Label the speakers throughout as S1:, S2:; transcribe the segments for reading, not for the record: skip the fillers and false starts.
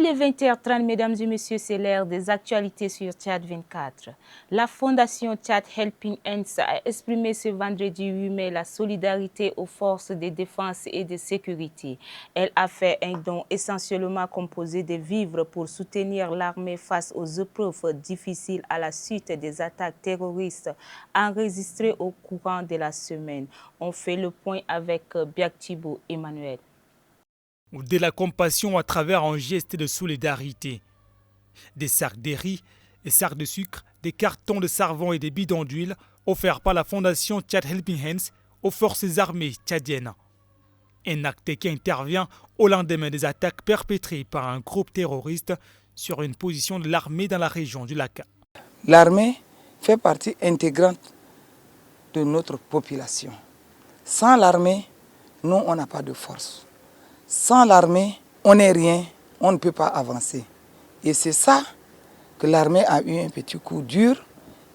S1: Il est 20h30, mesdames et messieurs, c'est l'heure des actualités sur Tchad 24. La fondation Tchad Helping Hands a exprimé ce vendredi 8 mai la solidarité aux forces de défense et de sécurité. Elle a fait un don essentiellement composé de vivres pour soutenir l'armée face aux épreuves difficiles à la suite des attaques terroristes enregistrées au courant de la semaine. On fait le point avec Biaktibo Emmanuel.
S2: De la compassion à travers un geste de solidarité. Des sacs de riz, des sacs de sucre, des cartons de savon et des bidons d'huile offerts par la fondation Tchad Helping Hands aux forces armées tchadiennes. Un acte qui intervient au lendemain des attaques perpétrées par un groupe terroriste sur une position de l'armée dans la région du lac.
S3: L'armée fait partie intégrante de notre population. Sans l'armée, nous, on n'a pas de force. Sans l'armée, on n'est rien, on ne peut pas avancer. Et c'est ça que l'armée a eu un petit coup dur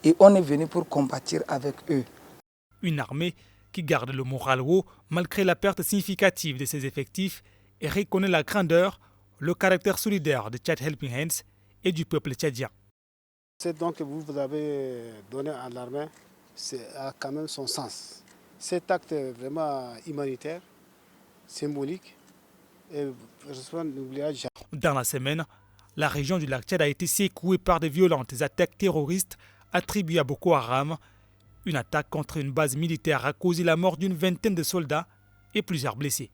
S3: et on est venu pour compatir avec eux.
S2: Une armée qui garde le moral haut malgré la perte significative de ses effectifs et reconnaît la grandeur, le caractère solidaire de Tchad Helping Hands et du peuple tchadien.
S4: Ce don que vous avez donné à l'armée, a quand même son sens. Cet acte est vraiment humanitaire, symbolique.
S2: Dans la semaine, la région du lac Tchad a été secouée par de violentes attaques terroristes attribuées à Boko Haram. Une attaque contre une base militaire a causé la mort d'une vingtaine de soldats et plusieurs blessés.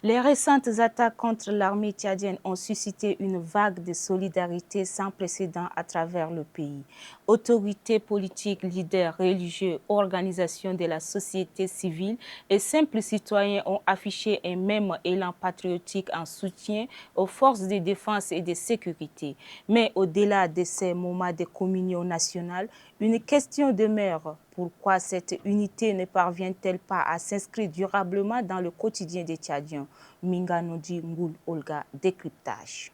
S1: Les récentes attaques contre l'armée tchadienne ont suscité une vague de solidarité sans précédent à travers le pays. Autorités politiques, leaders religieux, organisations de la société civile et simples citoyens ont affiché un même élan patriotique en soutien aux forces de défense et de sécurité. Mais au-delà de ces moments de communion nationale, une question demeure. Pourquoi cette unité ne parvient-elle pas à s'inscrire durablement dans le quotidien des Tchadiens? Minganodi Ngoul Olga, décryptage.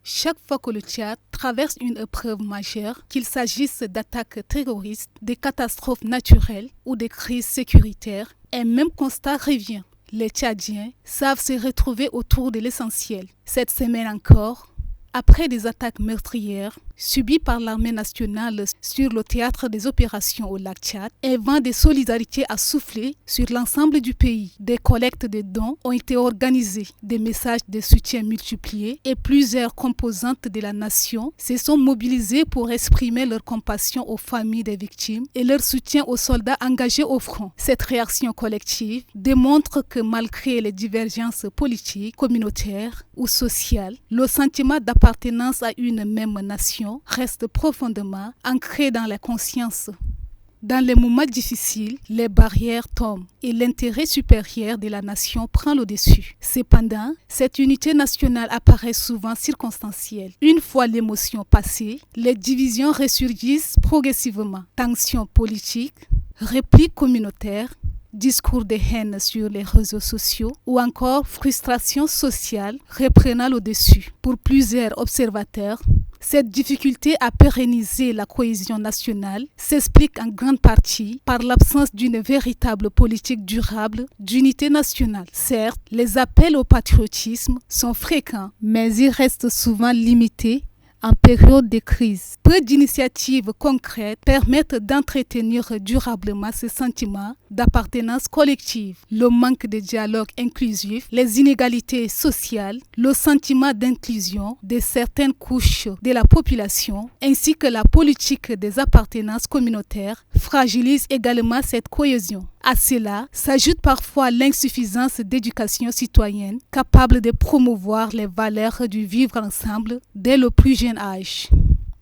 S5: Chaque fois que le Tchad traverse une épreuve majeure, qu'il s'agisse d'attaques terroristes, de catastrophes naturelles ou de crises sécuritaires, un même constat revient. Les Tchadiens savent se retrouver autour de l'essentiel. Cette semaine encore, après des attaques meurtrières subies par l'armée nationale sur le théâtre des opérations au lac Tchad, un vent de solidarité a soufflé sur l'ensemble du pays. Des collectes de dons ont été organisées, des messages de soutien multipliés et plusieurs composantes de la nation se sont mobilisées pour exprimer leur compassion aux familles des victimes et leur soutien aux soldats engagés au front. Cette réaction collective démontre que malgré les divergences politiques, communautaires ou sociales, le sentiment d'appartenance à une même nation reste profondément ancré dans la conscience. Dans les moments difficiles, les barrières tombent et l'intérêt supérieur de la nation prend le dessus. Cependant, cette unité nationale apparaît souvent circonstancielle. Une fois l'émotion passée, les divisions ressurgissent progressivement. Tensions politiques, replis communautaires, discours de haine sur les réseaux sociaux ou encore frustration sociale reprenant le dessus. Pour plusieurs observateurs, cette difficulté à pérenniser la cohésion nationale s'explique en grande partie par l'absence d'une véritable politique durable d'unité nationale. Certes, les appels au patriotisme sont fréquents, mais ils restent souvent limités en période de crise. Peu d'initiatives concrètes permettent d'entretenir durablement ce sentiment d'appartenance collective. Le manque de dialogue inclusif, les inégalités sociales, le sentiment d'inclusion de certaines couches de la population, ainsi que la politique des appartenances communautaires fragilisent également cette cohésion. À cela s'ajoute parfois l'insuffisance d'éducation citoyenne capable de promouvoir les valeurs du vivre ensemble dès le plus jeune âge.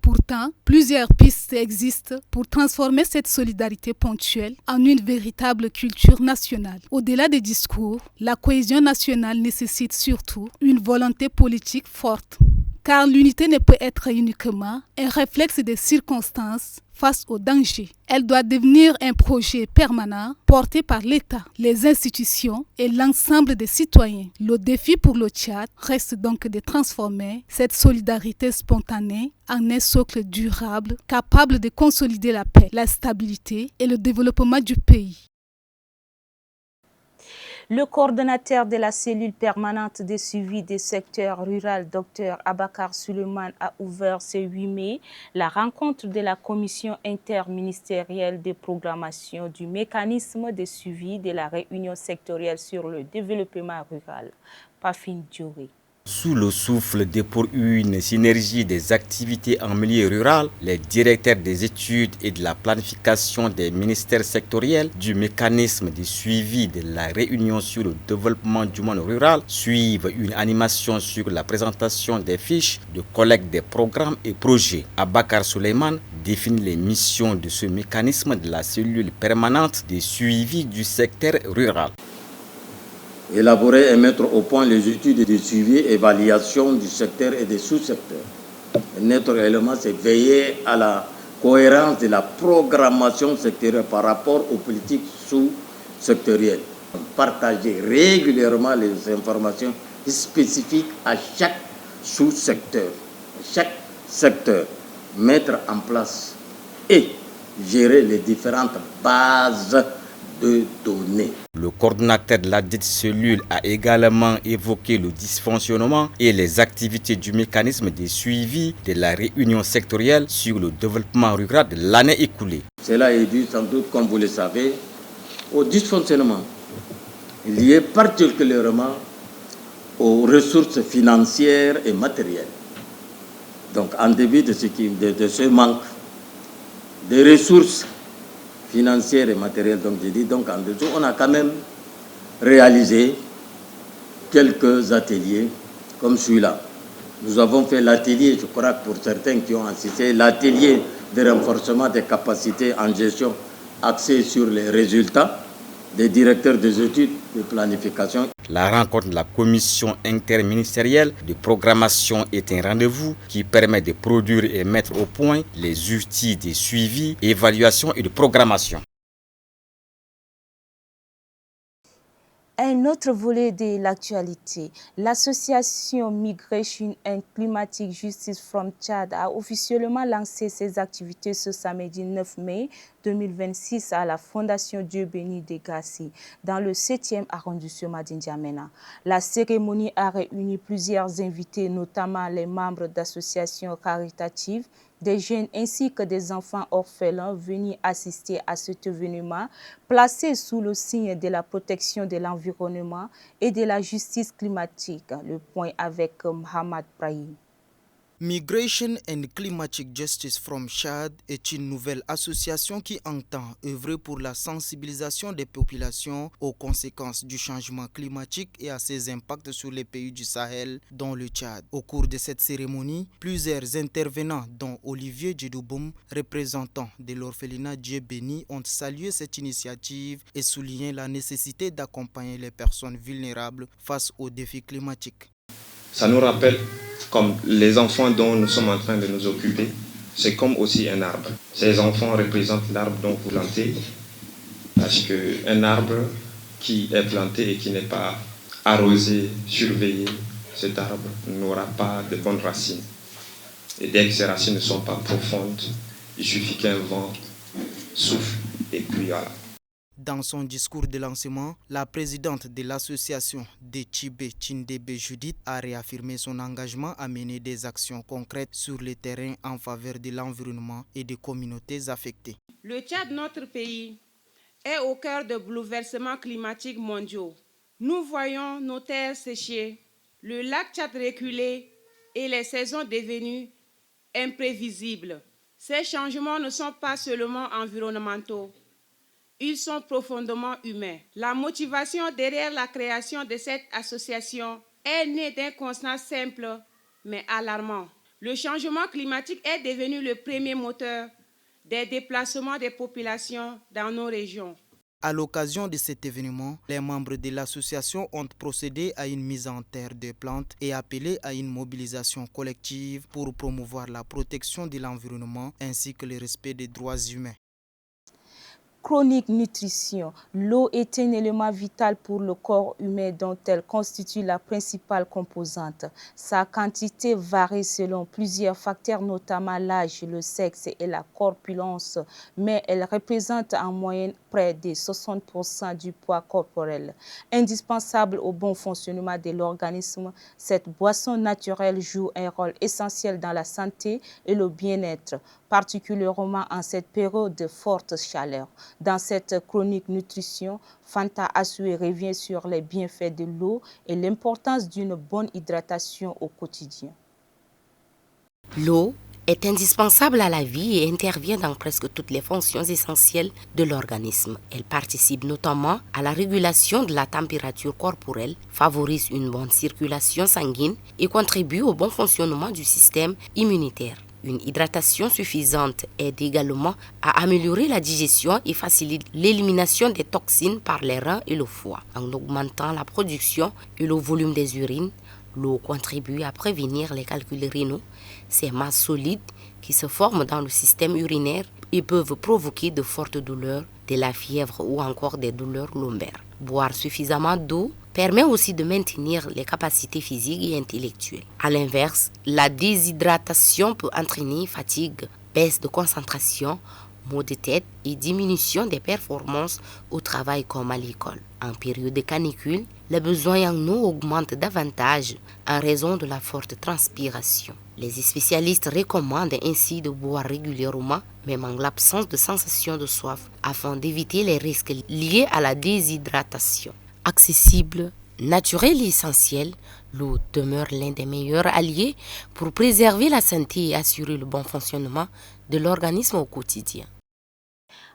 S5: Pourtant, plusieurs pistes existent pour transformer cette solidarité ponctuelle en une véritable culture nationale. Au-delà des discours, la cohésion nationale nécessite surtout une volonté politique forte. Car l'unité ne peut être uniquement un réflexe des circonstances face au danger. Elle doit devenir un projet permanent porté par l'État, les institutions et l'ensemble des citoyens. Le défi pour le Tchad reste donc de transformer cette solidarité spontanée en un socle durable capable de consolider la paix, la stabilité et le développement du pays.
S1: Le coordonnateur de la cellule permanente de suivi des secteurs ruraux, Dr Abakar Suleiman, a ouvert ce 8 mai la rencontre de la commission interministérielle de programmation du mécanisme de suivi de la réunion sectorielle sur le développement rural. Pafine Djouré.
S6: Sous le souffle de pour une synergie des activités en milieu rural, les directeurs des études et de la planification des ministères sectoriels du mécanisme de suivi de la réunion sur le développement du monde rural suivent une animation sur la présentation des fiches de collecte des programmes et projets. Abakar Suleiman définit les missions de ce mécanisme de la cellule permanente de suivi du secteur rural.
S7: Élaborer et mettre au point les études de suivi et évaluation du secteur et des sous-secteurs. Notre élément, c'est veiller à la cohérence de la programmation sectorielle par rapport aux politiques sous-sectorielles. Partager régulièrement les informations spécifiques à chaque sous-secteur, chaque secteur, mettre en place et gérer les différentes bases de données.
S6: Le coordonnateur de la dite cellule a également évoqué le dysfonctionnement et les activités du mécanisme de suivi de la réunion sectorielle sur le développement rural de l'année écoulée.
S7: Cela est dû sans doute, comme vous le savez, au dysfonctionnement lié particulièrement aux ressources financières et matérielles. Donc en début de ce manque de ressources financières et matérielles, donc j'ai dit, donc en dessous, on a quand même réalisé quelques ateliers comme celui-là. Nous avons fait l'atelier, je crois que pour certains qui ont assisté, l'atelier de renforcement des capacités en gestion axé sur les résultats des directeurs des études de planification.
S6: La rencontre de la commission interministérielle de programmation est un rendez-vous qui permet de produire et mettre au point les outils de suivi, évaluation et de programmation.
S1: Un autre volet de l'actualité, l'association Migration and Climatic Justice from Tchad a officiellement lancé ses activités ce samedi 9 mai 2026 à la Fondation Dieu béni de Gassi, dans le 7e arrondissement d'Indiamena. La cérémonie a réuni plusieurs invités, notamment les membres d'associations caritatives, des jeunes ainsi que des enfants orphelins venus assister à cet événement placé sous le signe de la protection de l'environnement et de la justice climatique. Le point avec Mohamed Brahim.
S8: Migration and Climatic Justice from Tchad est une nouvelle association qui entend œuvrer pour la sensibilisation des populations aux conséquences du changement climatique et à ses impacts sur les pays du Sahel, dont le Tchad. Au cours de cette cérémonie, plusieurs intervenants, dont Olivier Djedouboum, représentant de l'orphelinat Dieu béni, ont salué cette initiative et souligné la nécessité d'accompagner les personnes vulnérables face aux défis climatiques.
S9: Ça nous rappelle, comme les enfants dont nous sommes en train de nous occuper, c'est comme aussi un arbre. Ces enfants représentent l'arbre dont vous plantez, parce qu'un arbre qui est planté et qui n'est pas arrosé, surveillé, cet arbre n'aura pas de bonnes racines. Et dès que ces racines ne sont pas profondes, il suffit qu'un vent souffle et puis voilà.
S8: Dans son discours de lancement, la présidente de l'association Déchibé Tchindébé Judith a réaffirmé son engagement à mener des actions concrètes sur le terrain en faveur de l'environnement et des communautés affectées.
S10: Le Tchad, notre pays, est au cœur de bouleversements climatiques mondiaux. Nous voyons nos terres sécher, le lac Tchad reculer et les saisons devenues imprévisibles. Ces changements ne sont pas seulement environnementaux. Ils sont profondément humains. La motivation derrière la création de cette association est née d'un constat simple mais alarmant. Le changement climatique est devenu le premier moteur des déplacements des populations dans nos régions.
S8: À l'occasion de cet événement, les membres de l'association ont procédé à une mise en terre de plantes et appelé à une mobilisation collective pour promouvoir la protection de l'environnement ainsi que le respect des droits humains.
S1: Chronique nutrition. L'eau est un élément vital pour le corps humain dont elle constitue la principale composante. Sa quantité varie selon plusieurs facteurs, notamment l'âge, le sexe et la corpulence, mais elle représente en moyenne près de 60% du poids corporel. Indispensable au bon fonctionnement de l'organisme, cette boisson naturelle joue un rôle essentiel dans la santé et le bien-être, particulièrement en cette période de forte chaleur. Dans cette chronique nutrition, Fanta Assoué revient sur les bienfaits de l'eau et l'importance d'une bonne hydratation au quotidien.
S11: L'eau est indispensable à la vie et intervient dans presque toutes les fonctions essentielles de l'organisme. Elle participe notamment à la régulation de la température corporelle, favorise une bonne circulation sanguine et contribue au bon fonctionnement du système immunitaire. Une hydratation suffisante aide également à améliorer la digestion et facilite l'élimination des toxines par les reins et le foie. En augmentant la production et le volume des urines, l'eau contribue à prévenir les calculs rénaux, ces masses solides qui se forment dans le système urinaire et peuvent provoquer de fortes douleurs, de la fièvre ou encore des douleurs lombaires. Boire suffisamment d'eau permet aussi de maintenir les capacités physiques et intellectuelles. À l'inverse, la déshydratation peut entraîner fatigue, baisse de concentration, maux de tête et diminution des performances au travail comme à l'école. En période de canicule, les besoins en eau augmentent davantage en raison de la forte transpiration. Les spécialistes recommandent ainsi de boire régulièrement, même en l'absence de sensation de soif, afin d'éviter les risques liés à la déshydratation. Accessible, naturelle et essentielle, l'eau demeure l'un des meilleurs alliés pour préserver la santé et assurer le bon fonctionnement de l'organisme au quotidien.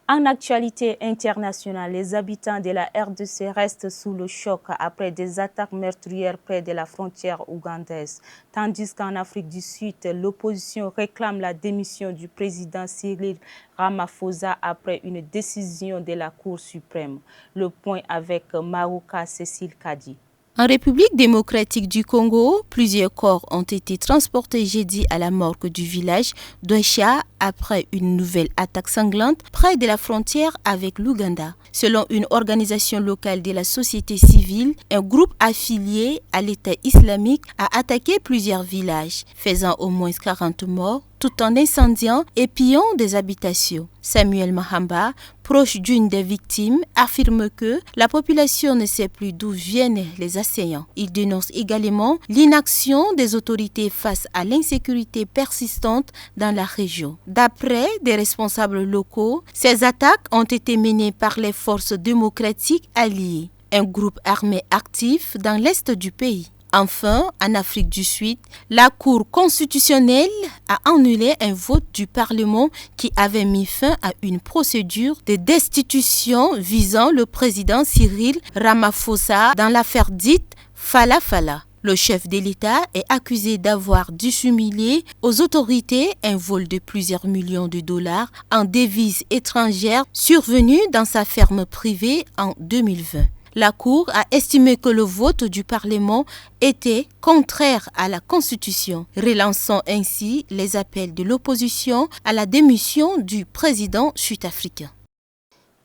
S1: En actualité internationale, les habitants de la RDC restent sous le choc après des attaques meurtrières près de la frontière ougandaise. Tandis qu'en Afrique du Sud, l'opposition réclame la démission du président Cyril Ramaphosa après une décision de la Cour suprême. Le point avec Marouka Cécile Kadi.
S12: En République démocratique du Congo, plusieurs corps ont été transportés jeudi à la morgue du village d'Oicha après une nouvelle attaque sanglante près de la frontière avec l'Ouganda. Selon une organisation locale de la société civile, un groupe affilié à l'État islamique a attaqué plusieurs villages, faisant au moins 40 morts, tout en incendiant et pillant des habitations. Samuel Mahamba, proche d'une des victimes, affirme que la population ne sait plus d'où viennent les assaillants. Il dénonce également l'inaction des autorités face à l'insécurité persistante dans la région. D'après des responsables locaux, ces attaques ont été menées par les forces démocratiques alliées, un groupe armé actif dans l'est du pays. Enfin, en Afrique du Sud, la Cour constitutionnelle a annulé un vote du Parlement qui avait mis fin à une procédure de destitution visant le président Cyril Ramaphosa dans l'affaire dite Fala Fala. Le chef de l'État est accusé d'avoir dissimulé aux autorités un vol de plusieurs millions de dollars en devises étrangères survenu dans sa ferme privée en 2020. La Cour a estimé que le vote du Parlement était contraire à la Constitution, relançant ainsi les appels de l'opposition à la démission du président sud-africain.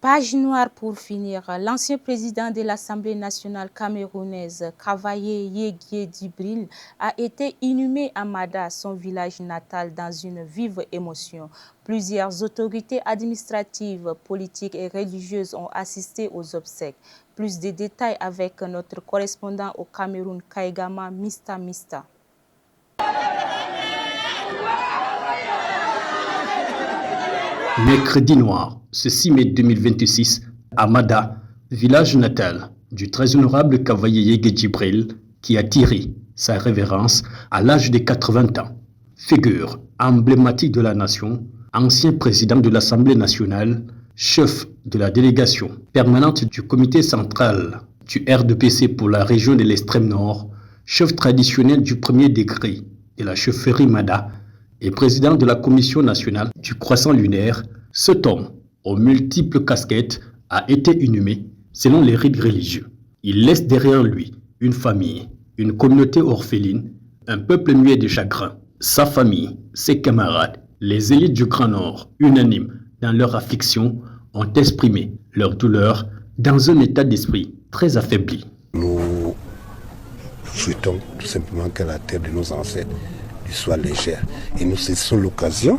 S1: Page noire pour finir. L'ancien président de l'Assemblée nationale camerounaise, Kavaye Yégué Djibril, a été inhumé à Mada, son village natal, dans une vive émotion. Plusieurs autorités administratives, politiques et religieuses ont assisté aux obsèques. Plus de détails avec notre correspondant au Cameroun, Kaigama Mista Mista.
S13: Mercredi noir, ce 6 mai 2026, à Mada, village natal du très honorable Kavaye Yégué Djibril, qui a tiré sa révérence à l'âge de 80 ans. Figure emblématique de la nation, ancien président de l'Assemblée nationale, chef de la délégation permanente du comité central du RDPC pour la région de l'extrême nord, chef traditionnel du premier degré de la chefferie Mada et président de la commission nationale du croissant lunaire, cet homme, aux multiples casquettes, a été inhumé selon les rites religieux. Il laisse derrière lui une famille, une communauté orpheline, un peuple muet de chagrin. Sa famille, ses camarades, les élites du Grand Nord, unanimes dans leur affliction, ont exprimé leur douleur dans un état d'esprit très affaibli.
S14: Nous souhaitons tout simplement que la terre de nos ancêtres lui soit légère. Et nous saisissons l'occasion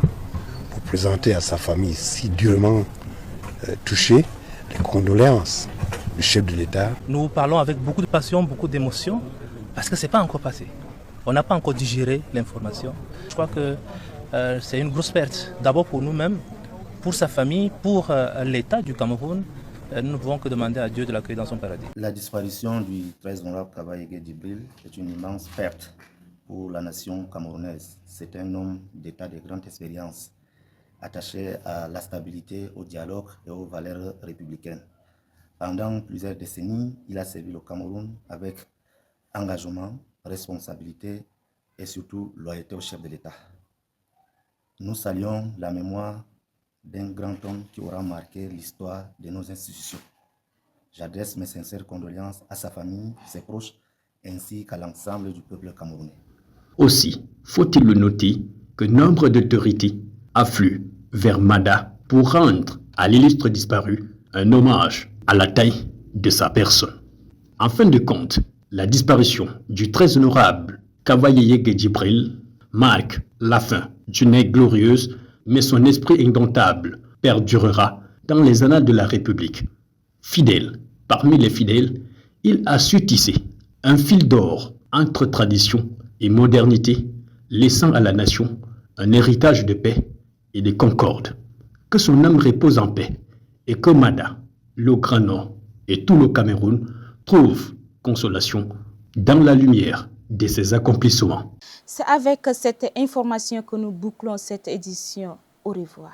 S14: pour présenter à sa famille si durement touchée les condoléances du chef de l'État.
S15: Nous parlons avec beaucoup de passion, beaucoup d'émotion, parce que ce n'est pas encore passé. On n'a pas encore digéré l'information. Je crois que c'est une grosse perte, d'abord pour nous-mêmes, pour sa famille, pour l'État du Cameroun. Nous ne pouvons que demander à Dieu de l'accueillir dans son paradis.
S16: La disparition du très honorable Kavaye Djibril est une immense perte pour la nation camerounaise. C'est un homme d'État de grande expérience, attaché à la stabilité, au dialogue et aux valeurs républicaines. Pendant plusieurs décennies, il a servi le Cameroun avec engagement, responsabilité et surtout loyauté au chef de l'État. Nous saluons la mémoire d'un grand homme qui aura marqué l'histoire de nos institutions. J'adresse mes sincères condoléances à sa famille, ses proches, ainsi qu'à l'ensemble du peuple camerounais.
S13: Aussi, faut-il le noter que nombre d'autorités affluent vers Mada pour rendre à l'illustre disparu un hommage à la taille de sa personne. En fin de compte, la disparition du très honorable Kavaye Djibril marque la fin d'une ère glorieuse, mais son esprit indomptable perdurera dans les annales de la République. Fidèle parmi les fidèles, il a su tisser un fil d'or entre tradition et modernité, laissant à la nation un héritage de paix et de concorde. Que son âme repose en paix et que Mada, le Grand Nord et tout le Cameroun trouvent consolation dans la lumière de ses accomplissements.
S1: C'est avec cette information que nous bouclons cette édition. Au revoir.